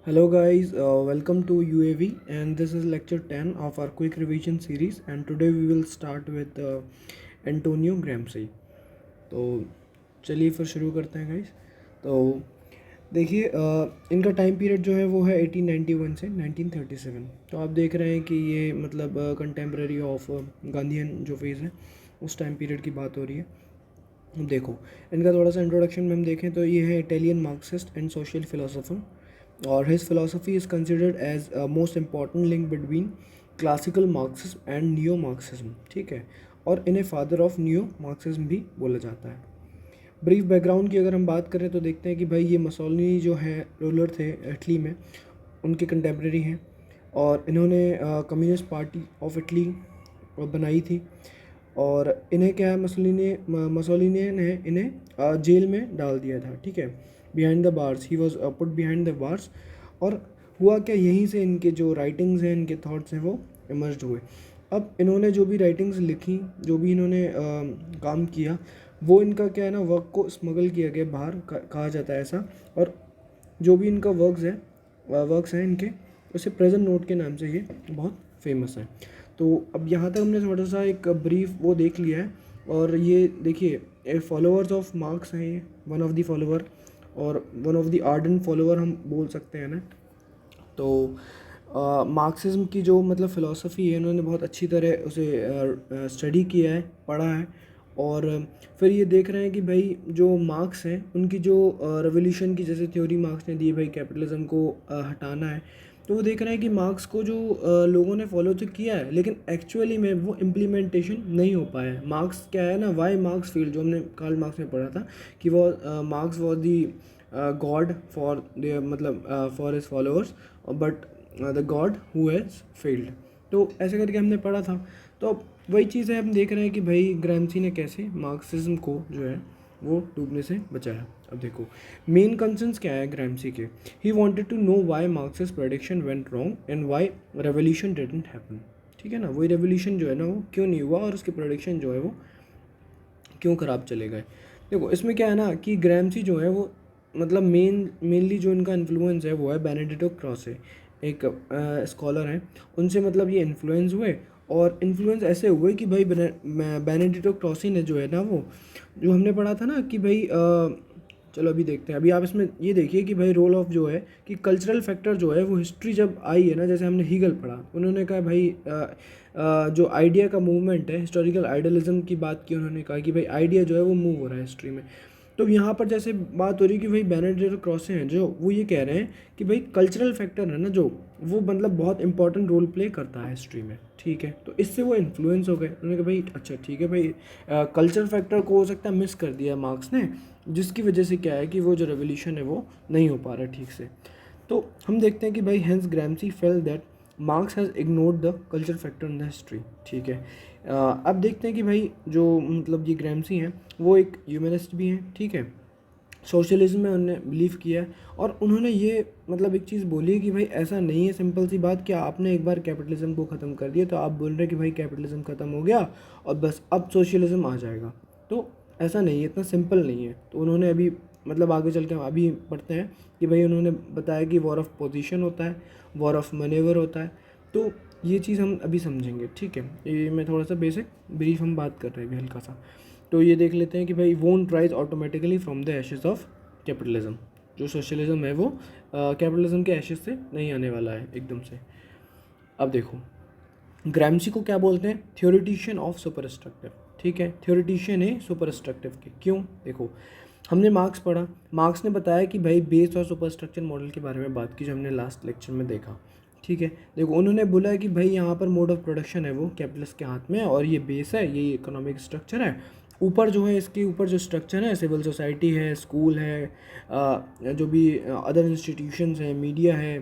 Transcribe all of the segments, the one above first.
Hello guys, welcome to UAV and this is lecture 10 of our quick revision series and today we will start with Antonio Gramsci। तो चलिए फिर शुरू करते हैं guys. तो देखिए इनका टाइम पीरियड जो है वो है 1891 से 1937। तो आप देख रहे हैं कि ये मतलब कंटेम्प्रेरी ऑफ गांधीयन जो फेज़ है उस टाइम पीरियड की बात हो रही है। अब देखो इनका थोड़ा सा इंट्रोडक्शन में हम देखें तो ये है Italian Marxist and social philosopher और his philosophy is considered as most important link between classical Marxism and neo Marxism. ठीक है, और इन्हें फादर ऑफ नियो मार्क्सिज्म भी बोला जाता है। ब्रीफ बैकग्राउंड की अगर हम बात करें तो देखते हैं कि भाई ये मसोलिनी जो है रूलर थे इटली में, उनके कंटेम्प्रेरी हैं और इन्होंने कम्युनिस्ट पार्टी ऑफ इटली बनाई थी। और इन्हें क्या है, मसोलिनी ने इन्हें जेल में डाल दिया था। ठीक है, behind the bars, he was put behind the bars. और हुआ क्या, यहीं से इनके जो राइटिंग्स हैं, इनके थॉट्स हैं वो इमर्ज हुए। अब इन्होंने जो भी राइटिंग्स लिखी, जो भी इन्होंने काम किया, वो इनका क्या है ना, वर्क को स्मगल किया गया बाहर, कहा जाता है ऐसा। और जो भी इनका वर्क्स हैं इनके, उसे प्रेजेंट नोट के नाम से ये बहुत फेमस है। तो अब यहाँ तक हमने थोड़ा सा एक ब्रीफ वो देख लिया है। और ये देखिए फॉलोअर्स ऑफ मार्क्स हैं, ये वन ऑफ द फॉलोअर और one of the ardent follower हम बोल सकते हैं ना। तो मार्क्सिज्म की जो मतलब फ़िलॉसफ़ी है, इन्होंने बहुत अच्छी तरह उसे स्टडी किया है, पढ़ा है। और फिर ये देख रहे हैं कि भाई जो मार्क्स हैं उनकी जो रेवोल्यूशन की जैसे थ्योरी मार्क्स ने दी, भाई कैपिटलिज्म को हटाना है। तो वो देख रहे हैं कि मार्क्स को जो लोगों ने फॉलो तो किया है, लेकिन एक्चुअली में वो इम्प्लीमेंटेशन नहीं हो पाया है। मार्क्स क्या है ना, वाई मार्क्स फील्ड, जो हमने कार्ल मार्क्स में पढ़ा था कि वो Marx was the god for the मतलब for his followers, but the god who has failed. तो ऐसे करके हमने पढ़ा था। तो अब वही चीज़ है, हम देख रहे हैं कि भाई ग्रामसी ने कैसे मार्क्सिज्म को जो है वो डूबने से बचाया। अब देखो मेन कंसर्न्स क्या है ग्रामसी के। He wanted to know why Marx's prediction went wrong and why revolution didn't happen. ठीक है ना, वही रेवोल्यूशन जो है ना वो क्यों नहीं हुआ और उसकी प्रेडिक्शन जो है वो क्यों ख़राब चले गए। देखो इसमें क्या है ना कि ग्रामसी जो है वो मतलब मेनली जो इनका इन्फ्लुएंस है वो है बेनेडिक्टो क्रॉसे, एक स्कॉलर हैं। उनसे मतलब ये इन्फ्लुएंस हुए और इन्फ्लुएंस ऐसे हुए कि भाई बेनेडिक्टो क्रॉसी ने जो है ना, वो जो हमने पढ़ा था ना कि भाई चलो अभी देखते हैं। अभी आप इसमें ये देखिए कि भाई रोल ऑफ जो है कि कल्चरल फैक्टर जो है वो हिस्ट्री जब आई है ना, जैसे हमने हीगल पढ़ा, उन्होंने कहा भाई जो आइडिया का मूवमेंट है, हिस्टोरिकल आइडियलिज्म की बात की, उन्होंने कहा कि भाई आइडिया जो है वो मूव हो रहा है हिस्ट्री में। तो यहाँ पर जैसे बात हो रही है कि भाई बेनेडिक्टो क्रॉसे हैं जो वो ये कह रहे हैं कि भाई कल्चरल फैक्टर है ना जो, वो मतलब बहुत इंपॉर्टेंट रोल प्ले करता है हिस्ट्री में। ठीक है, तो इससे वो इन्फ्लुएंस हो गए। उन्होंने कहा भाई अच्छा ठीक है भाई, कल्चरल फैक्टर को हो सकता है मिस कर दिया मार्क्स ने, जिसकी वजह से क्या है कि वो जो रेवोल्यूशन है वो नहीं हो पा रहा ठीक से। तो हम देखते हैं कि भाई hence Gramsci felt that Marx has ignored the culture factor in the history. ठीक है, अब देखते हैं कि भाई जो मतलब ये ग्रामसी हैं वो एक ह्यूमनिस्ट भी हैं। ठीक है, सोशलिज्म में उन्होंने बिलीव किया है और उन्होंने ये मतलब एक चीज़ बोली है कि भाई ऐसा नहीं है, सिंपल सी बात, कि आपने एक बार कैपिटलिज्म को ख़त्म कर दिया तो आप बोल रहे हैं कि भाई कैपिटलिज्म ख़त्म हो गया और बस अब सोशलिज्म आ जाएगा। तो ऐसा नहीं है, इतना सिंपल नहीं है। तो उन्होंने अभी मतलब आगे चल के हम अभी पढ़ते हैं कि भाई उन्होंने बताया कि वॉर ऑफ पोजीशन होता है, वॉर ऑफ मैनेवर होता है। तो ये चीज़ हम अभी समझेंगे। ठीक है, ये मैं थोड़ा सा बेसिक ब्रीफ हम बात कर रहे हैं हल्का सा। तो ये देख लेते हैं कि भाई won't rise automatically from the ashes of capitalism. जो सोशलिज्म है वो कैपिटलिज्म के एशेस से नहीं आने वाला है एकदम से। अब देखो ग्रामसी को क्या बोलते हैं, थ्योरिटिशियन ऑफ सुपरस्ट्रक्टिव। ठीक है, थ्योरिटिशियन है सुपरस्ट्रक्टिव के। क्यों, देखो हमने मार्क्स पढ़ा, मार्क्स ने बताया कि भाई बेस और सुपरस्ट्रक्चर मॉडल के बारे में बात की, जो हमने लास्ट लेक्चर में देखा। ठीक है, देखो उन्होंने बोला है कि भाई यहाँ पर मोड ऑफ प्रोडक्शन है वो कैपिटलिस्ट के हाथ में है और ये बेस है, ये इकोनॉमिक स्ट्रक्चर है। ऊपर जो है, इसके ऊपर जो स्ट्रक्चर है, सिविल सोसाइटी है, स्कूल है, जो भी अदर इंस्टीट्यूशंस हैं, मीडिया है।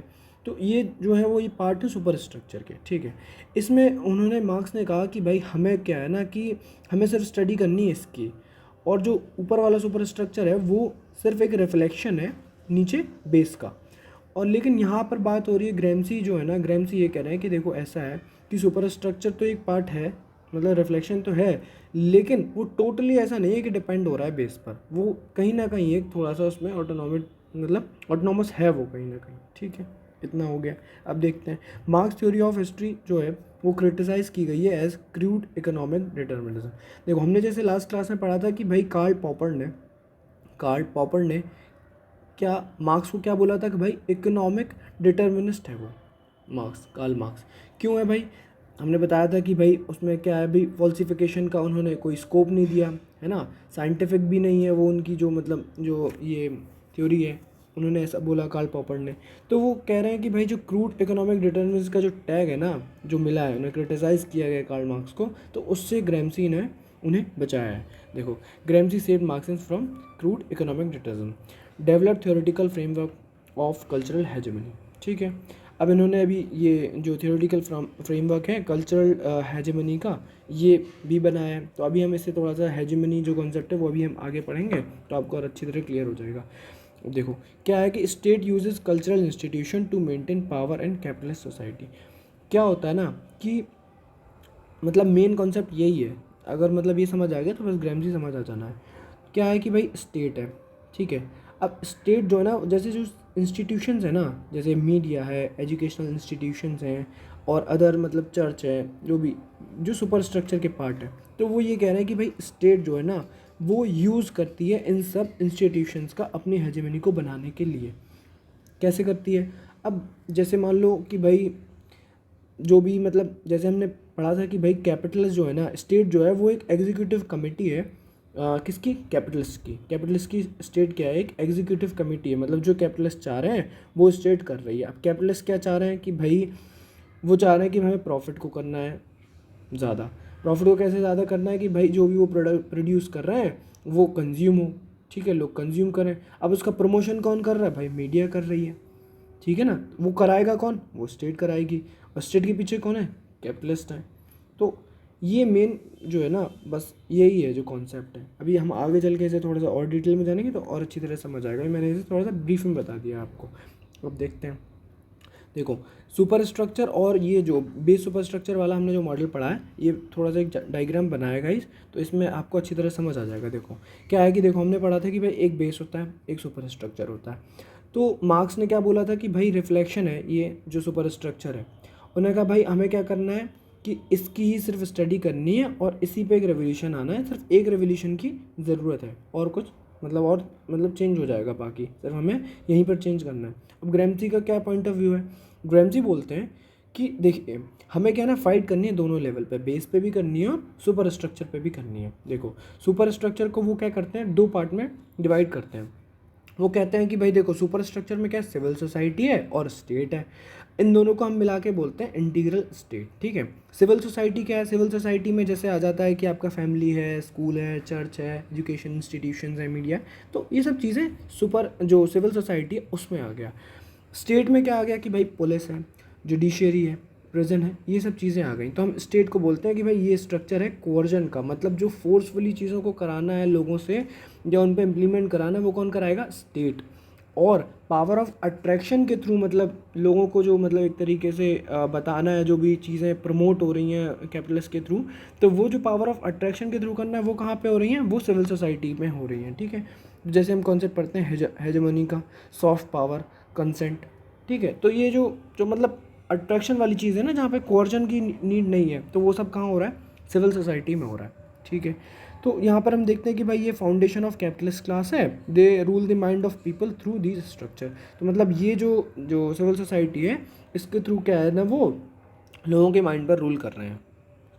तो ये जो है वो ये पार्ट है सुपर स्ट्रक्चर के। ठीक है, इसमें उन्होंने मार्क्स ने कहा कि भाई हमें क्या है ना कि हमें सिर्फ स्टडी करनी है इसकी, और जो ऊपर वाला सुपर स्ट्रक्चर है वो सिर्फ एक रिफ्लेक्शन है नीचे बेस का। और लेकिन यहाँ पर बात हो रही है, ग्रामसी जो है ना, ग्रामसी ये कह रहे हैं कि देखो ऐसा है कि सुपर स्ट्रक्चर तो एक पार्ट है, मतलब रिफ्लेक्शन तो है, लेकिन वो टोटली ऐसा नहीं है कि डिपेंड हो रहा है बेस पर। वो कहीं ना कहीं एक थोड़ा सा उसमें ऑटोनॉमिक मतलब ऑटोनॉमस है वो कहीं ना कहीं, ठीक है। इतना हो गया। अब देखते हैं मार्क्स थ्योरी ऑफ हिस्ट्री जो है वो क्रिटिसाइज़ की गई है एज क्रूड इकोनॉमिक डिटर्मिनिज्म। देखो हमने जैसे लास्ट क्लास में पढ़ा था कि भाई कार्ल पॉपर ने क्या मार्क्स को क्या बोला था कि भाई इकोनॉमिक डिटर्मिनिस्ट है वो कार्ल मार्क्स। क्यों है भाई? हमने बताया था कि भाई उसमें क्या है, भाई फॉल्सिफिकेशन का उन्होंने कोई स्कोप नहीं दिया है ना, साइंटिफिक भी नहीं है वो उनकी जो मतलब जो ये थ्योरी है, उन्होंने ऐसा बोला कार्ल पॉपर ने। तो वो कह रहे हैं कि भाई जो क्रूड इकोनॉमिक डिटर्मिनिज्म का जो टैग है ना जो मिला है, उन्हें क्रिटिसाइज़ किया गया कार्ल मार्क्स को, तो उससे ग्रैम्सी ने उन्हें बचाया है। देखो Gramsci saved Marxism from crude economic determinism, develop theoretical framework of cultural hegemony, ठीक है। अब इन्होंने अभी ये जो थ्योरेटिकल फ्रेमवर्क है कल्चरल हेजेमनी का, ये भी बनाया है। तो अभी हम इससे थोड़ा सा हेजेमनी जो कॉन्सेप्ट है वो अभी हम आगे पढ़ेंगे तो आपको और अच्छी तरह क्लियर हो जाएगा। देखो क्या है कि state uses cultural institution to maintain power and capitalist society. क्या होता है ना कि मतलब मेन कॉन्सेप्ट यही है, अगर मतलब ये समझ आ गया तो बस ग्रैम्सी समझ आ जाना है। क्या है कि भाई स्टेट है, ठीक है। अब स्टेट जो है ना, जैसे जो इंस्टीट्यूशंस है ना, जैसे मीडिया है, एजुकेशनल इंस्टीट्यूशंस हैं और अदर मतलब चर्च है, जो भी जो सुपर स्ट्रक्चर के पार्ट है, तो वो ये कह रहे हैं कि भाई स्टेट जो है ना वो यूज़ करती है इन सब इंस्टीट्यूशंस का अपनी हेजेमनी को बनाने के लिए। कैसे करती है? अब जैसे मान लो कि भाई जो भी मतलब जैसे हमने पढ़ा था कि भाई कैपिटलिस्ट जो है ना, स्टेट जो है वो एक एग्जीक्यूटिव कमेटी है। किसकी? कैपिटलिस्ट की स्टेट क्या है? एक एग्जीक्यूटिव कमेटी है। मतलब जो कैपिटलिस्ट चाह रहे हैं वो स्टेट कर रही है। अब कैपिटलिस्ट क्या चाह रहे हैं कि भाई वो चाह रहे हैं कि हमें प्रॉफिट को करना है ज़्यादा। प्रॉफिट को कैसे ज़्यादा करना है कि भाई जो भी वो प्रोडक्ट प्रोड्यूस कर रहे हैं वो कंज्यूम हो, ठीक है, लोग कंज्यूम करें। अब उसका प्रमोशन कौन कर रहा है? भाई मीडिया कर रही है, ठीक है ना। वो कराएगा कौन? वो स्टेट कराएगी। और स्टेट के पीछे कौन है? कैपिटलिस्ट है। तो ये मेन जो है ना बस यही है जो कॉन्सेप्ट है। अभी हम आगे चल के इसे थोड़ा सा और डिटेल में जानेंगे तो और अच्छी तरह समझ आएगा। मैंने इसे थोड़ा सा ब्रीफ में बता दिया आपको। अब देखते हैं। देखो सुपर स्ट्रक्चर और ये जो बेस सुपर स्ट्रक्चर वाला हमने जो मॉडल पढ़ा है, ये थोड़ा सा एक डायग्राम बनाएगा इस, तो इसमें आपको अच्छी तरह समझ आ जाएगा। देखो क्या है कि देखो हमने पढ़ा था कि भाई एक बेस होता है, एक सुपर स्ट्रक्चर होता है। तो मार्क्स ने क्या बोला था कि भाई रिफ्लेक्शन है ये जो सुपर स्ट्रक्चर है। उन्होंने कहा भाई हमें क्या करना है कि इसकी ही सिर्फ स्टडी करनी है और इसी पे एक रेवोल्यूशन आना है। सिर्फ एक रेवोल्यूशन की ज़रूरत है और कुछ मतलब चेंज हो जाएगा, बाकी सिर्फ हमें यहीं पर चेंज करना है। अब ग्रैम्सी का क्या पॉइंट ऑफ व्यू है? ग्रैम्सी बोलते हैं कि देखिए हमें क्या है ना फाइट करनी है दोनों लेवल पे, बेस पे भी करनी है और सुपर स्ट्रक्चर पे भी करनी है। देखो सुपर स्ट्रक्चर को वो क्या करते हैं, दो पार्ट में डिवाइड करते हैं। वो कहते हैं कि भाई देखो सुपर स्ट्रक्चर में क्या सिविल सोसाइटी है और स्टेट है। इन दोनों को हम मिला के बोलते हैं इंटीग्रल स्टेट, ठीक है। सिविल सोसाइटी क्या है? सिविल सोसाइटी में जैसे आ जाता है कि आपका फैमिली है, स्कूल है, चर्च है, एजुकेशन इंस्टीट्यूशंस है, मीडिया, तो ये सब चीज़ें सुपर जो सिविल सोसाइटी है उसमें आ गया। स्टेट में क्या आ गया कि भाई पुलिस है, जुडिशरी है, प्रिजन है, ये सब चीज़ें आ गई। तो हम स्टेट को बोलते हैं कि भाई ये स्ट्रक्चर है कोवर्जन का, मतलब जो फोर्सफुली चीज़ों को कराना है लोगों से या उन पर इम्प्लीमेंट कराना है वो कौन कराएगा? स्टेट। और पावर ऑफ अट्रैक्शन के थ्रू मतलब लोगों को जो मतलब एक तरीके से बताना है जो भी चीज़ें प्रमोट हो रही हैं कैपिटलिस्ट के थ्रू, तो वो जो पावर ऑफ अट्रैक्शन के थ्रू करना है वो कहाँ पे हो रही हैं? वो सिविल सोसाइटी में हो रही हैं, ठीक है। जैसे हम कॉन्सेप्ट पढ़ते हैं हेजेमनी का, सॉफ्ट पावर, कंसेंट, ठीक है। तो ये जो जो मतलब अट्रैक्शन वाली चीज़ है ना, जहाँ पे कोर्जन की नीड नहीं है, तो वो सब कहाँ हो रहा है? सिविल सोसाइटी में हो रहा है, ठीक है। तो यहाँ पर हम देखते हैं कि भाई ये फाउंडेशन ऑफ कैपिटलिस्ट क्लास है, they rule the mind of people through this structure. तो मतलब ये जो जो सिविल सोसाइटी है इसके थ्रू क्या है ना, वो लोगों के माइंड पर रूल कर रहे हैं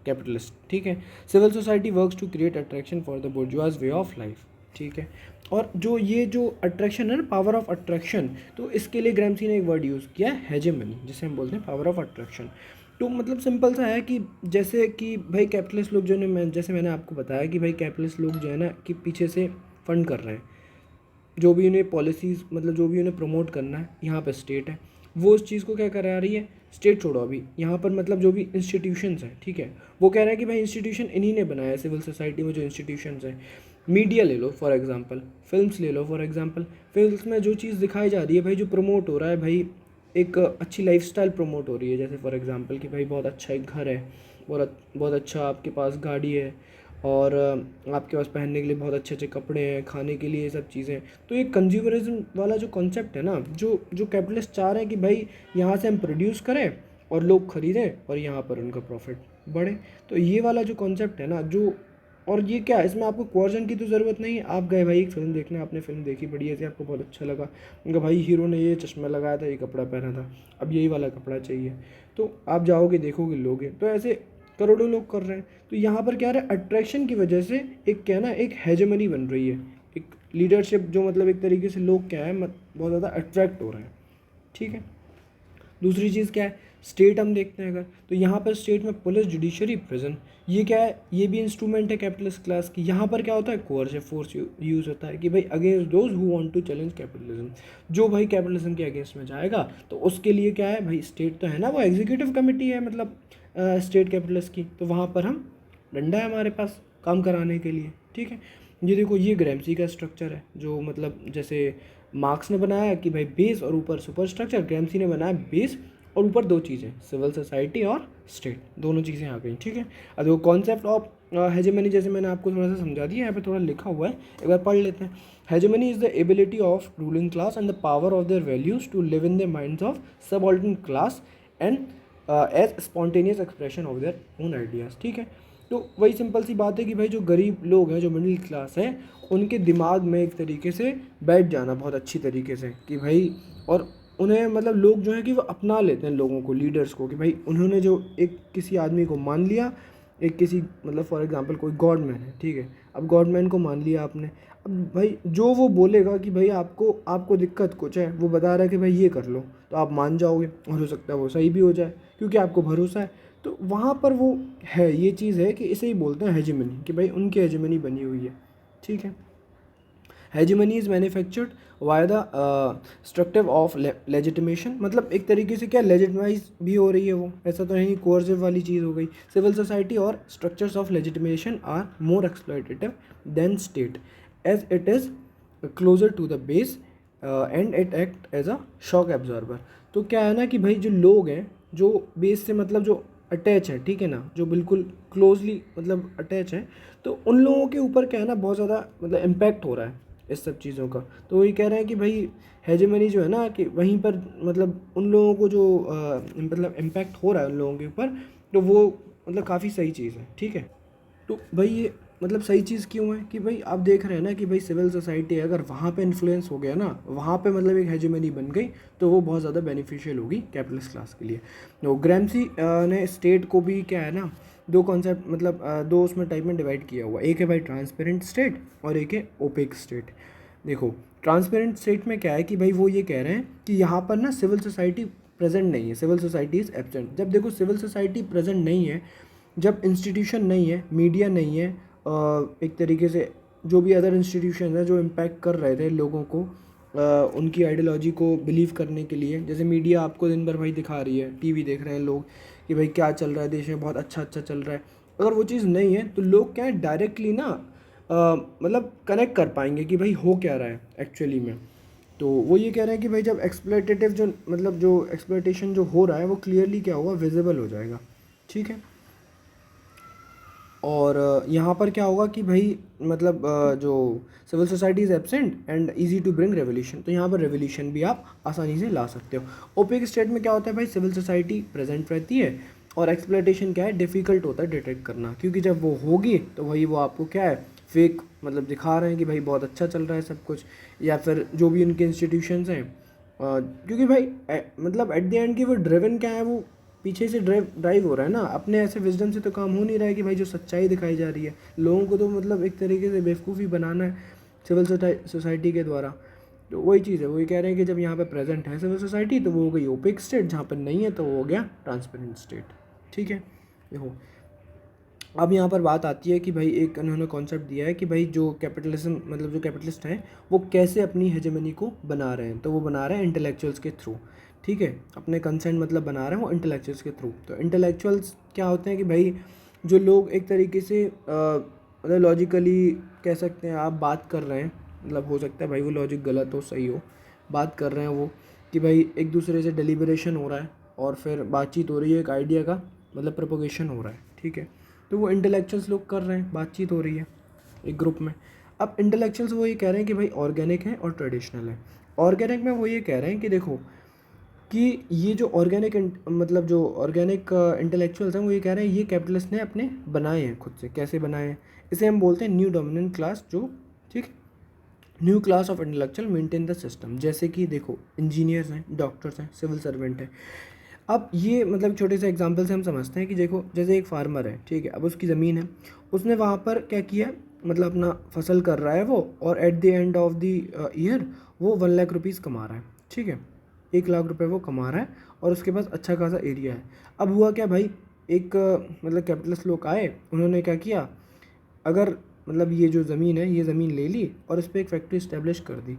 कैपिटलिस्ट, ठीक है। Civil society works to create attraction for the bourgeois way of life, ठीक है। और जो ये जो अट्रैक्शन है ना, पावर ऑफ अट्रैक्शन, तो इसके लिए ग्रैम्सी ने एक वर्ड यूज़ किया है हेजेमनी, जिसे हम बोलते हैं पावर ऑफ अट्रैक्शन। तो मतलब सिंपल सा है कि जैसे कि भाई कैपिटलिस्ट लोग जो ने जैसे मैंने आपको बताया कि भाई कैपिटलिस्ट लोग जो है ना कि पीछे से फंड कर रहे हैं जो भी उन्हें पॉलिसीज़ मतलब जो भी उन्हें प्रमोट करना है, यहाँ पे स्टेट है वो उस चीज़ को क्या करा रही है। स्टेट छोड़ो अभी, यहाँ पर मतलब जो भी इंस्टीट्यूशंस हैं, ठीक है, वो कह रहे हैं कि भाई इंस्टीट्यूशन इन्हीं ने बनाया है। सिविल सोसाइटी में जो इंस्टीट्यूशंस हैं, मीडिया ले लो फॉर एग्जांपल, फिल्म्स ले लो फॉर एग्जांपल, फिल्म्स में जो चीज़ दिखाई जा रही है भाई, जो प्रमोट हो रहा है भाई, एक अच्छी लाइफस्टाइल प्रमोट हो रही है। जैसे फॉर एग्जांपल कि भाई बहुत अच्छा एक घर है, बहुत अच्छा आपके पास गाड़ी है और आपके पास पहनने के लिए बहुत अच्छे अच्छे कपड़े हैं, खाने के लिए ये सब चीज़ें हैं। तो ये कंज्यूमरिज्म वाला जो कॉन्सेप्ट है ना, जो जो कैपिटलिस्ट चाह रहे हैं कि भाई यहाँ से हम प्रोड्यूस करें और लोग खरीदें और यहाँ पर उनका प्रॉफिट बढ़े। तो ये वाला जो कॉन्सेप्ट है ना, जो और ये क्या, इसमें आपको कोर्जन की तो ज़रूरत नहीं है। आप गए भाई एक फ़िल्म देखने, आपने फ़िल्म देखी बढ़िया से, आपको बहुत अच्छा लगा, उनका भाई हीरो ने ये चश्मा लगाया था, ये कपड़ा पहना था, अब यही वाला कपड़ा चाहिए, तो आप जाओगे, देखोगे, लोगे। तो ऐसे करोड़ों लोग कर रहे हैं। तो यहाँ पर क्या है, अट्रैक्शन की वजह से एक क्या है ना, एक हेजेमनी बन रही है, एक लीडरशिप, जो मतलब एक तरीके से लोग क्या है बहुत ज़्यादा अट्रैक्ट हो रहे हैं। ठीक है। दूसरी चीज़ क्या है, स्टेट हम देखते हैं अगर, तो यहाँ पर स्टेट में पुलिस, जुडिशरी, प्रिजन, ये क्या है, ये भी इंस्ट्रूमेंट है कैपिटलिस्ट क्लास की। यहाँ पर क्या होता है, कोअर्सिव फोर्स यूज़ होता है कि भाई against those who want to challenge capitalism, जो भाई कैपिटलिज्म के अगेंस्ट में जाएगा तो उसके लिए क्या है भाई, स्टेट तो है ना, वो एग्जीक्यूटिव कमेटी है, मतलब स्टेट कैपिटलिस्ट की, तो वहाँ पर हम डंडा है हमारे पास काम कराने के लिए। ठीक है। ये देखो, ये ग्रैम्सी का स्ट्रक्चर है, जो मतलब जैसे मार्क्स ने बनाया कि भाई बेस और ऊपर सुपर स्ट्रक्चर, ग्रैम्सी ने बनाया बेस और ऊपर दो चीज़ें, सिविल सोसाइटी और स्टेट, दोनों चीज़ें आ गई। ठीक है। अब वो कॉन्सेप्ट ऑफ हेजेमनी, जैसे मैंने आपको थोड़ा सा समझा दिया, यहाँ पे थोड़ा लिखा हुआ है, एक बार पढ़ लेते हैं। Hegemony is the ability of ruling class and the power of their values to live in the minds of subordinate class and as spontaneous expression of their own ideas. ठीक है। तो वही सिंपल सी बात है कि भाई जो गरीब लोग हैं, जो मिडिल क्लास है, उनके दिमाग में एक तरीके से बैठ जाना बहुत अच्छी तरीके से कि भाई, और उन्हें मतलब लोग जो है कि वो अपना लेते हैं लोगों को, लीडर्स को, कि भाई उन्होंने जो एक किसी आदमी को मान लिया, एक किसी मतलब फॉर एग्जांपल कोई गॉडमैन है, ठीक है, अब गॉडमैन को मान लिया आपने, अब भाई जो वो बोलेगा कि भाई आपको आपको दिक्कत कुछ है, वो बता रहा है कि भाई ये कर लो, तो आप मान जाओगे, और हो सकता है वो सही भी हो जाए क्योंकि आपको भरोसा है। तो वहाँ पर वो है, ये चीज़ है कि इसे ही बोलते हैं हेजेमनी, कि भाई उनकी हेजेमनी बनी हुई है। ठीक है। Hegemony is manufactured via the structure of legitimation, मतलब एक तरीके से क्या लेजिटिमाइज भी हो रही है वो, ऐसा तो नहीं कोर्सिव वाली चीज़ हो गई। सिविल सोसाइटी और structures of legitimation are more exploitative than state as it is closer to the base and it act as a shock absorber. तो क्या है ना कि भाई जो लोग हैं, जो बेस से मतलब जो अटैच है, ठीक है ना, जो बिल्कुल क्लोजली मतलब अटैच है, तो उन लोगों के ऊपर क्या है ना, बहुत ज़्यादा मतलब इम्पैक्ट हो रहा है इस सब चीज़ों का। तो वही कह रहे हैं कि भाई हेजेमनी जो है ना, कि वहीं पर मतलब उन लोगों को जो मतलब इम्पैक्ट हो रहा है उन लोगों के ऊपर, तो वो मतलब काफ़ी सही चीज़ है। ठीक है। तो भाई ये मतलब सही चीज़ क्यों है कि भाई आप देख रहे हैं ना कि भाई सिविल सोसाइटी अगर वहाँ पे इन्फ्लुएंस हो गया ना, वहाँ पे मतलब एक हेजेमनी बन गई, तो वो बहुत ज़्यादा बेनिफिशियल होगी कैपिटलिस्ट क्लास के लिए। तो ग्रैम्सी ने स्टेट को भी क्या है ना, दो कॉन्सेप्ट मतलब दो उसमें टाइप में डिवाइड किया हुआ, एक है भाई ट्रांसपेरेंट स्टेट और एक है ओपेक स्टेट। देखो, ट्रांसपेरेंट स्टेट में क्या है कि भाई वो ये कह रहे हैं कि यहाँ पर ना सिविल सोसाइटी प्रेजेंट नहीं है, सिविल सोसाइटी इज़ एब्सेंट। जब देखो सिविल सोसाइटी प्रेजेंट नहीं है, जब इंस्टीट्यूशन नहीं है, मीडिया नहीं है, एक तरीके से जो भी अदर इंस्टीट्यूशन है जो इम्पैक्ट कर रहे थे लोगों को उनकी आइडियोलॉजी को बिलीव करने के लिए, जैसे मीडिया आपको दिन भर भाई दिखा रही है, टीवी देख रहे हैं लोग कि भाई क्या चल रहा है देश में, बहुत अच्छा अच्छा चल रहा है, अगर वो चीज़ नहीं है तो लोग क्या है डायरेक्टली ना मतलब कनेक्ट कर पाएंगे कि भाई हो क्या रहा है एक्चुअली में। तो वो ये कह रहे हैं कि भाई जब एक्सप्लॉयटेटिव जो मतलब जो एक्सप्लॉयटेशन जो हो रहा है वो क्लियरली क्या होगा, विजिबल हो जाएगा। ठीक है। और यहाँ पर क्या होगा कि भाई मतलब जो civil society is absent and easy to bring revolution, तो यहाँ पर रेवोल्यूशन भी आप आसानी से ला सकते हो। ओपेक स्टेट में क्या होता है भाई, सिविल सोसाइटी प्रेजेंट रहती है और एक्सप्लॉयटेशन क्या है, डिफ़िकल्ट होता है डिटेक्ट करना, क्योंकि जब वो होगी तो वही वो आपको क्या है, फेक मतलब दिखा रहे हैं कि भाई बहुत अच्छा चल रहा है सब कुछ, या फिर जो भी उनके इंस्टीट्यूशंस हैं, क्योंकि भाई मतलब एट द एंड की वो ड्रिवन क्या है, वो पीछे से ड्राइव हो रहा है ना, अपने ऐसे विजडम से तो काम हो नहीं रहा है कि भाई जो सच्चाई दिखाई जा रही है लोगों को, तो मतलब एक तरीके से बेवकूफ़ी बनाना है सिविल सोसाइटी के द्वारा। तो वही चीज़ है, वही कह रहे हैं कि जब यहाँ पे प्रेजेंट है सिविल सोसाइटी तो वो हो गई ओपेक स्टेट, जहाँ पर नहीं है तो वो हो गया ट्रांसपेरेंट स्टेट। ठीक है। देखो, अब यहाँ पर बात आती है कि भाई एक उन्होंने कॉन्सेप्ट दिया है कि भाई जो कैपिटलिज्म मतलब जो कैपिटलिस्ट हैं वो कैसे अपनी हेजेमनी को बना रहे हैं, तो वो बना रहे हैं इंटेलेक्चुअल्स के थ्रू। ठीक है। अपने कंसेंट मतलब बना रहे हैं वो इंटेलेक्चुअल्स के थ्रू। तो इंटेलेक्चुअल्स क्या होते हैं कि भाई जो लोग एक तरीके से मतलब लॉजिकली कह सकते हैं, आप बात कर रहे हैं, मतलब हो सकता है भाई वो लॉजिक गलत हो सही हो, बात कर रहे हैं वो कि भाई एक दूसरे से डेलिब्रेशन हो रहा है और फिर बातचीत हो रही है, एक आइडिया का मतलब प्रोपोगेशन हो रहा है। ठीक है। तो वो इंटेलेक्चुअल्स लोग कर रहे हैं, बातचीत हो रही है एक ग्रुप में। अब इंटेलेक्चुअल्स वो ये कह रहे हैं कि भाई ऑर्गेनिक है और ट्रेडिशनल है। ऑर्गेनिक में वो ये कह रहे हैं कि देखो कि ये जो ऑर्गेनिक मतलब जो ऑर्गेनिक इंटेलेक्चुअल्स हैं वो ये कह रहे हैं ये कैपिटलिस्ट ने अपने बनाए हैं खुद से। कैसे बनाए हैं? इसे हम बोलते हैं न्यू डोमिनेंट क्लास, जो ठीक new class of intellectual maintain the system. जैसे कि देखो इंजीनियर्स हैं, डॉक्टर्स हैं, सिविल सर्वेंट हैं। अब ये मतलब छोटे से एग्जांपल से हम समझते हैं कि देखो जैसे एक फार्मर है, ठीक है, अब उसकी ज़मीन है, उसने वहाँ पर क्या किया, मतलब अपना फसल कर रहा है वो, और at the end of the year वो 1 लाख रुपीज़ कमा रहा है, ठीक है, 1 लाख रुपए वो कमा रहा है और उसके पास अच्छा खासा एरिया है। अब हुआ क्या भाई, एक मतलब कैपिटलिस्ट लोग आए, उन्होंने क्या किया, अगर मतलब ये जो ज़मीन है ये ज़मीन ले ली और इस पर एक फैक्ट्री इस्टेब्लिश कर दी।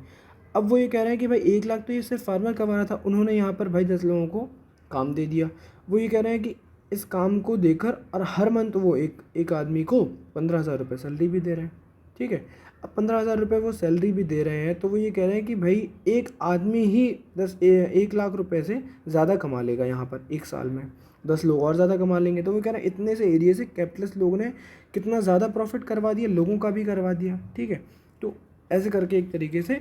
अब वो ये कह रहे हैं कि भाई 1 लाख तो ये सिर्फ फार्मर कमा रहा था, उन्होंने यहाँ पर भाई 10 लोगों को काम दे दिया। वो ये कह रहे हैं कि इस काम को देकर और हर मंथ वो एक आदमी को 15,000 रुपये सैलरी भी दे रहे हैं, ठीक है। अब 15,000 रुपये वो सैलरी भी दे रहे हैं, तो वो ये कह रहे हैं कि भाई एक आदमी ही 1 लाख रुपये से ज़्यादा कमा लेगा यहाँ पर एक साल में, 10 लोग और ज़्यादा कमा लेंगे। तो वो कह रहे हैं इतने से एरिया से कैपिटलिस्ट लोगों ने कितना ज़्यादा प्रॉफिट करवा दिया, लोगों का भी करवा दिया, ठीक है। तो ऐसे करके एक तरीके से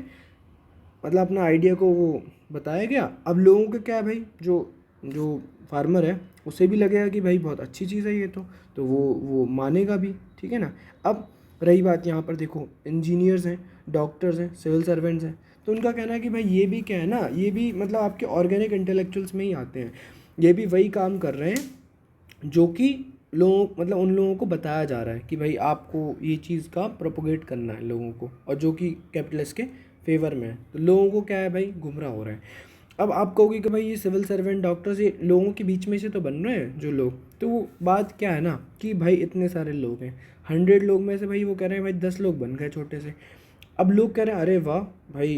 मतलब अपना आइडिया को वो बताया गया। अब लोगों का क्या है भाई, जो जो फार्मर है उसे भी लगेगा कि भाई बहुत अच्छी चीज़ है ये, तो वो मानेगा भी, ठीक है ना। अब रही बात यहाँ पर देखो इंजीनियर्स हैं, डॉक्टर्स हैं, सिविल सर्वेंट्स हैं, तो उनका कहना है कि भाई ये भी क्या है ना, ये भी मतलब आपके ऑर्गेनिक इंटेलेक्चुअल्स में ही आते हैं। ये भी वही काम कर रहे हैं जो कि लोगों मतलब उन लोगों को बताया जा रहा है कि भाई आपको ये चीज़ का प्रोपोगेट करना है लोगों को, और जो कि कैपिटलिस्ट के फेवर में है। तो लोगों को क्या है भाई, गुमराह हो रहा है। अब आप कहोगे कि भाई ये सिविल सर्वेंट, डॉक्टर्स, ये लोगों के बीच में से तो बन रहे हैं जो लोग, तो वो बात क्या है ना कि भाई इतने सारे लोग हैं, 100 लोग में से भाई वो कह रहे हैं भाई 10 लोग बन गए छोटे से। अब लोग कह रहे हैं अरे वाह भाई,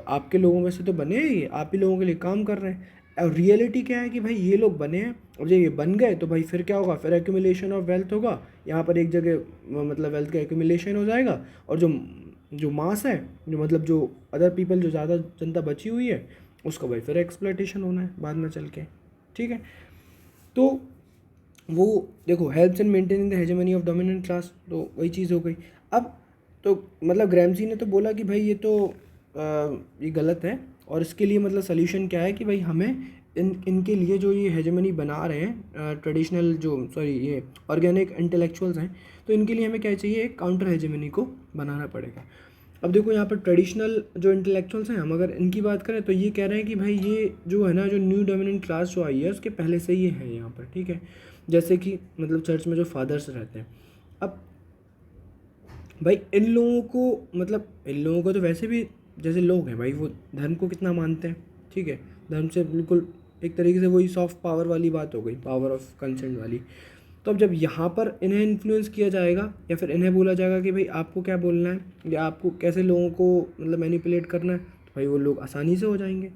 आपके लोगों में से तो बने हैं ये, आप ही लोगों के लिए काम कर रहे हैं। और रियलिटी क्या है कि भाई ये लोग बने हैं, और जब ये बन गए तो भाई फिर क्या होगा, फिर एक्यूमुलेशन ऑफ वेल्थ होगा यहाँ पर एक जगह, मतलब वेल्थ का एक्यूमुलेशन हो जाएगा, और जो जो मास है, जो मतलब जो अदर पीपल, जो ज़्यादा जनता बची हुई है, उसका भाई फिर एक्सप्लॉयटेशन होना है बाद में चल के, ठीक है। तो वो देखो helps in maintaining the hegemony of dominant class, तो वही चीज़ हो गई। अब तो मतलब ग्रैमसी ने तो बोला कि भाई ये तो ये गलत है, और इसके लिए मतलब सोल्यूशन क्या है कि भाई हमें इनके लिए जो ये हेजेमनी बना रहे हैं ट्रेडिशनल, जो सॉरी ये ऑर्गेनिक इंटेलेक्चुअल्स हैं, तो इनके लिए हमें क्या चाहिए, एक काउंटर हेजेमनी को बनाना पड़ेगा। अब देखो यहाँ पर ट्रेडिशनल जो इंटेलेक्चुअल्स हैं, हम अगर इनकी बात करें तो ये कह रहे हैं कि भाई ये जो है ना, जो न्यू डोमिनेंट क्लास जो आई है उसके पहले से ही है यहाँ पर, ठीक है। जैसे कि मतलब चर्च में जो फादर्स रहते हैं, अब भाई इन लोगों को मतलब इन लोगों को तो वैसे भी जैसे लोग हैं भाई, वो धर्म को कितना मानते हैं, ठीक है, धर्म से बिल्कुल एक तरीके से वही सॉफ्ट पावर वाली बात हो गई, पावर ऑफ कंसेंट वाली। तो अब जब यहाँ पर इन्हें इन्फ्लुएंस किया जाएगा या फिर इन्हें बोला जाएगा कि भाई आपको क्या बोलना है या आपको कैसे लोगों को मतलब मैनिपुलेट करना है, तो भाई वो लोग आसानी से हो जाएंगे।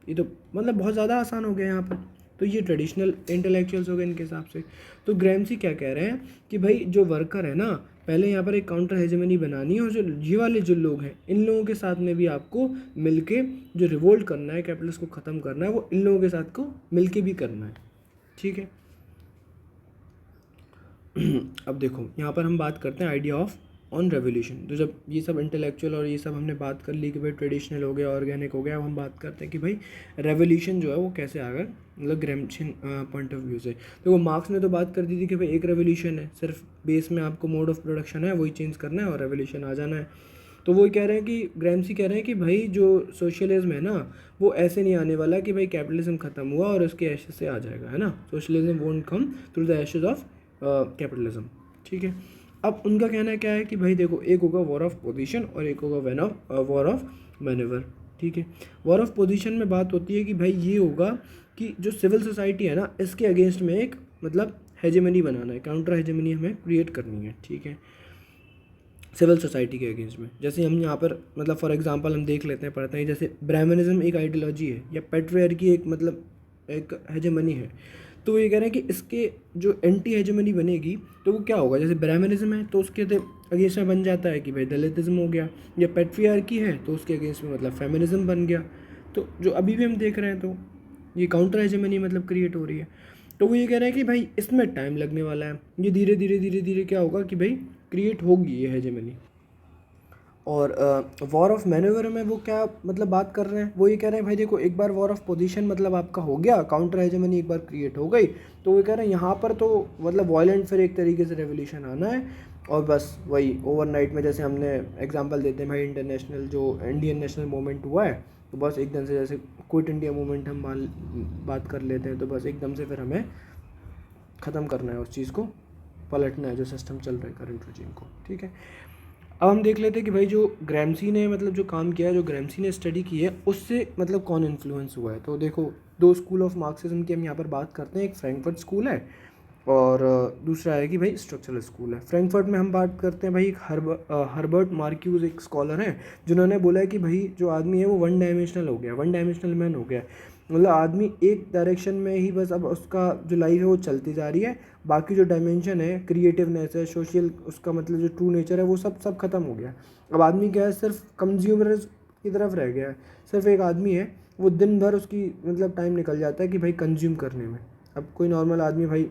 ये तो मतलब बहुत ज़्यादा आसान हो गया यहाँ पर। तो ये ट्रेडिशनल इंटेलेक्चुअल्स हो गए इनके हिसाब से। तो ग्रैमसी क्या कह रहे हैं कि भाई जो वर्कर है ना, पहले यहाँ पर एक काउंटर हेजेमनी बनानी है, और जो ये वाले जो लोग हैं इन लोगों के साथ में भी आपको मिलके जो रिवोल्ट करना है, कैपिटलिस्ट को ख़त्म करना है, वो इन लोगों के साथ को मिलके भी करना है, ठीक है। अब देखो यहाँ पर हम बात करते हैं आइडिया ऑफ ऑन रेवोल्यूशन। तो जब ये सब इंटेलेक्चुअल और ये सब हमने बात कर ली कि भाई ट्रेडिशनल हो गया, ऑर्गेनिक हो गया, अब हम बात करते हैं कि भाई रेवोल्यूशन जो है वो कैसे आ गया, मतलब ग्रैमशियन पॉइंट ऑफ व्यू से। देखो मार्क्स ने तो बात कर दी थी कि भाई एक रेवोल्यूशन है, सिर्फ बेस में आपको मोड ऑफ प्रोडक्शन है वही चेंज करना है और रेवोल्यूशन आ जाना है। तो वो कह रहे हैं कि ग्रैमसी कह रहे हैं कि भाई जो सोशलिज्म है ना, वो ऐसे नहीं आने वाला कि भाई कैपिटलिज्म खत्म हुआ और उसके एशेज से आ जाएगा, है ना। Socialism won't come through the Ashes of capitalism, ठीक है। अब उनका कहना क्या है कि भाई देखो एक होगा वॉर ऑफ पोजीशन और एक होगा वॉर ऑफ मैनेवर, ठीक है। वॉर ऑफ पोजीशन में बात होती है कि भाई ये होगा कि जो सिविल सोसाइटी है ना, इसके अगेंस्ट में एक मतलब हेजेमनी बनाना है, काउंटर हेजेमनी हमें क्रिएट करनी है, ठीक है, सिविल सोसाइटी के अगेंस्ट में। जैसे हम यहाँ पर मतलब फॉर एग्जांपल हम देख लेते हैं, पढ़ते हैं, जैसे ब्राह्मणिज्म एक आइडियोलॉजी है या पेट्रियार्की एक मतलब एक हेजेमनी है। तो वो ये कह रहे हैं कि इसके जो एंटी हेजेमनी बनेगी तो वो क्या होगा, जैसे ब्राह्मणिज्म है तो उसके अगेंस्ट में बन जाता है कि भाई दलितिज्म हो गया, या पेट्रियार्की है तो उसके अगेंस्ट में मतलब फेमिनिज्म बन गया। तो जो अभी भी हम देख रहे हैं तो ये काउंटर हेजेमनी मतलब क्रिएट हो रही है। तो वो ये कह रहे हैं कि भाई इसमें टाइम लगने वाला है, ये धीरे धीरे धीरे धीरे क्या होगा कि भाई क्रिएट होगी ये हेजेमनी। और वॉर ऑफ मैन्यूवर में वो क्या मतलब बात कर रहे हैं, वो ये कह रहे हैं भाई देखो एक बार वॉर ऑफ पोजीशन मतलब आपका हो गया, काउंटर हेजेमनी एक बार क्रिएट हो गई, तो वो कह रहे हैं यहाँ पर तो मतलब वायलेंट फिर एक तरीके से रेवोल्यूशन आना है, और बस वही ओवरनाइट में जैसे हमने एग्जांपल देते हैं भाई इंटरनेशनल जो इंडियन नेशनल मूवमेंट हुआ है, तो बस एकदम से जैसे क्विट इंडिया मूवमेंट हम बात कर लेते हैं, तो बस एकदम से फिर हमें ख़त्म करना है उस चीज़ को, पलटना है जो सिस्टम चल रहा है करंट रेजिम को। ठीक है, अब हम देख लेते हैं कि भाई जो ग्रैम्सी ने मतलब जो काम किया है, जो ग्रैम्सी ने स्टडी की है, उससे मतलब कौन इन्फ्लुएंस हुआ है। तो देखो दो स्कूल ऑफ मार्क्सिज्म की हम यहाँ पर बात करते हैं, एक फ्रैंकफर्ट स्कूल है और दूसरा है कि भाई स्ट्रक्चरल स्कूल है। फ्रैंकफर्ट में हम बात करते हैं भाई एक हर्बर्ट मार्क्यूज एक स्कॉलर हैं, जिन्होंने बोला है कि भाई जो आदमी है वो वन डायमेंशनल हो गया, वन डायमेंशनल मैन हो गया, मतलब आदमी एक डायरेक्शन में ही बस अब उसका जो लाइफ है वो चलती जा रही है, बाकी जो डायमेंशन है क्रिएटिवनेस है सोशल उसका मतलब जो ट्रू नेचर है वो सब खत्म हो गया। अब आदमी क्या है सिर्फ कंज्यूमर की तरफ रह गया है, सिर्फ एक आदमी है वो दिन भर उसकी मतलब टाइम निकल जाता है कि भाई कंज्यूम करने में। अब कोई नॉर्मल आदमी भाई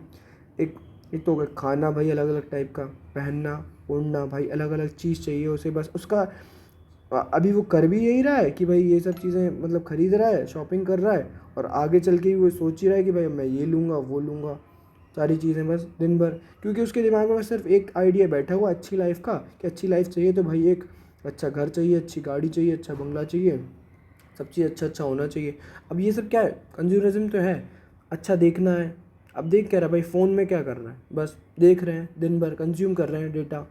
एक एक तो होगा खाना भाई अलग अलग टाइप का, पहनना ओढ़ना भाई अलग अलग चीज़ चाहिए उसे, बस उसका अभी वो कर भी यही रहा है कि भाई ये सब चीज़ें मतलब ख़रीद रहा है, शॉपिंग कर रहा है, और आगे चल के भी वो सोच ही रहा है कि भाई मैं ये लूँगा वो लूँगा, सारी चीज़ें बस दिन भर, क्योंकि उसके दिमाग में बस सिर्फ एक आइडिया बैठा हुआ अच्छी लाइफ का, कि अच्छी लाइफ चाहिए तो भाई एक अच्छा घर चाहिए, अच्छी गाड़ी चाहिए, अच्छा बंगला चाहिए, सब चीज़ अच्छा अच्छा होना चाहिए। अब ये सब क्या है, कंज्यूमरिज्म तो है, अच्छा देखना है। अब देख क्या रहा है भाई, फ़ोन में क्या कर रहा है, बस देख रहे हैं दिन भर, कंज्यूम कर रहे हैं डेटा,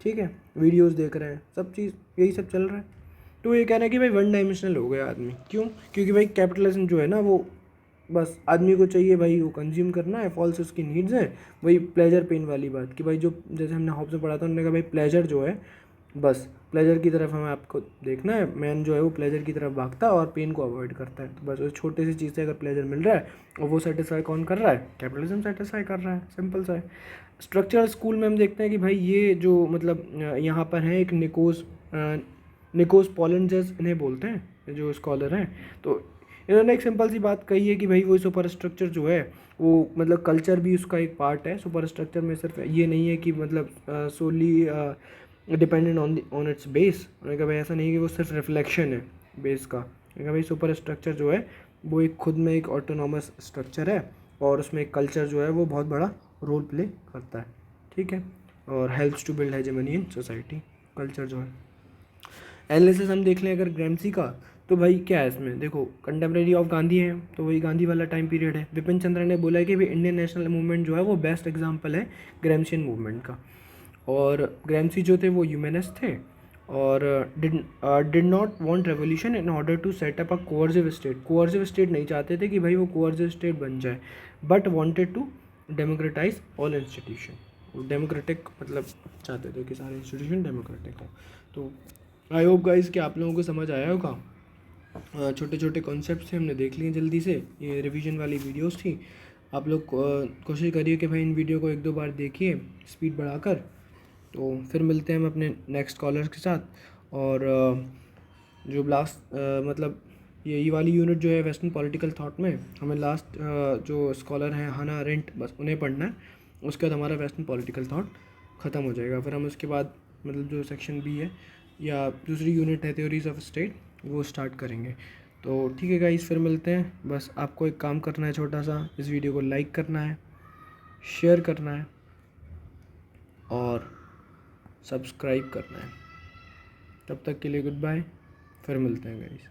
ठीक है, वीडियोस देख रहे हैं, सब चीज़ यही सब चल रहा है। तो ये कह रहे हैं कि भाई वन डायमेंशनल हो गया आदमी, क्यों, क्योंकि भाई कैपिटलिज्म जो है ना वो बस आदमी को चाहिए भाई वो कंज्यूम करना है, फॉल्स उसकी नीड्स हैं, वही प्लेजर पेन वाली बात कि भाई जो जैसे हमने हॉब्स में पढ़ा था, उन्होंने कहा भाई प्लेजर जो है बस प्लेजर की तरफ हमें आपको देखना है, मैन जो है वो प्लेजर की तरफ भागता है और पेन को अवॉइड करता है। तो बस उस छोटी सी चीज़ से अगर प्लेजर मिल रहा है और वो सेटिस्फाई कौन कर रहा है, कैपिटलिज्म सेटिस्फाई कर रहा है, सिंपल सा है। स्ट्रक्चरल स्कूल में हम देखते हैं कि भाई ये जो मतलब यहाँ पर है एक निकोस पॉलिंजस इन्हें बोलते हैं जो स्कॉलर हैं, तो इन्होंने एक सिंपल सी बात कही है कि भाई वो सुपर स्ट्रक्चर जो है वो मतलब कल्चर भी उसका एक पार्ट है। सुपर स्ट्रक्चर में सिर्फ ये नहीं है कि मतलब सोली डिपेंडेंट ऑन इट्स बेस, उन्होंने कहा भाई ऐसा नहीं कि वो सिर्फ रिफ्लेक्शन है बेस का, उन्होंने कहा भाई सुपर स्ट्रक्चर जो है वो एक खुद में एक ऑटोनॉमस स्ट्रक्चर है और उसमें एक कल्चर जो है वो बहुत बड़ा रोल प्ले करता है। ठीक है, और helps to build hegemony in society, culture जो है। एनालिसिस हम देख लें अगर ग्रैम्सी का, तो भाई क्या है इसमें देखो, कंटेम्प्रेरी ऑफ गांधी है तो वही गांधी वाला टाइम पीरियड है। विपिन चंद्र ने बोला है कि भाई इंडियन नेशनल मूवमेंट जो है वो बेस्ट एग्जांपल है ग्रैम्शियन मूवमेंट का, और ग्रैम्सी जो थे वो ह्यूमनिस्ट थे और did not want revolution in order to set up a coercive state, coercive state नहीं चाहते थे कि भाई वो कोअर्सिव स्टेट बन जाए, but wanted to democratize all institution, democratic मतलब चाहते थे कि सारे इंस्टीट्यूशन डेमोक्रेटिक हों। तो आई होप गाइस कि आप लोगों को समझ आया होगा। छोटे छोटे कॉन्सेप्ट से हमने देख लिए जल्दी से, ये रिवीजन वाली वीडियोस थी। आप लोग कोशिश करिए कि भाई इन वीडियो को एक दो बार देखिए स्पीड बढ़ाकर। तो फिर मिलते हैं हम अपने नेक्स्ट कॉलर के साथ। और जो लास्ट मतलब ये वाली यूनिट जो है वेस्टर्न पॉलिटिकल थॉट में, हमें लास्ट जो स्कॉलर हैं हाना अरेंट, बस उन्हें पढ़ना है, उसके बाद हमारा वेस्टर्न पॉलिटिकल थॉट ख़त्म हो जाएगा। फिर हम उसके बाद मतलब जो सेक्शन बी है या दूसरी यूनिट है थ्योरीज ऑफ स्टेट, वो स्टार्ट करेंगे। तो ठीक है गाइस, फिर मिलते हैं। बस आपको एक काम करना है छोटा सा, इस वीडियो को लाइक करना है, शेयर करना है और सब्सक्राइब करना है। तब तक के लिए गुड बाय, फिर मिलते हैं गाइस।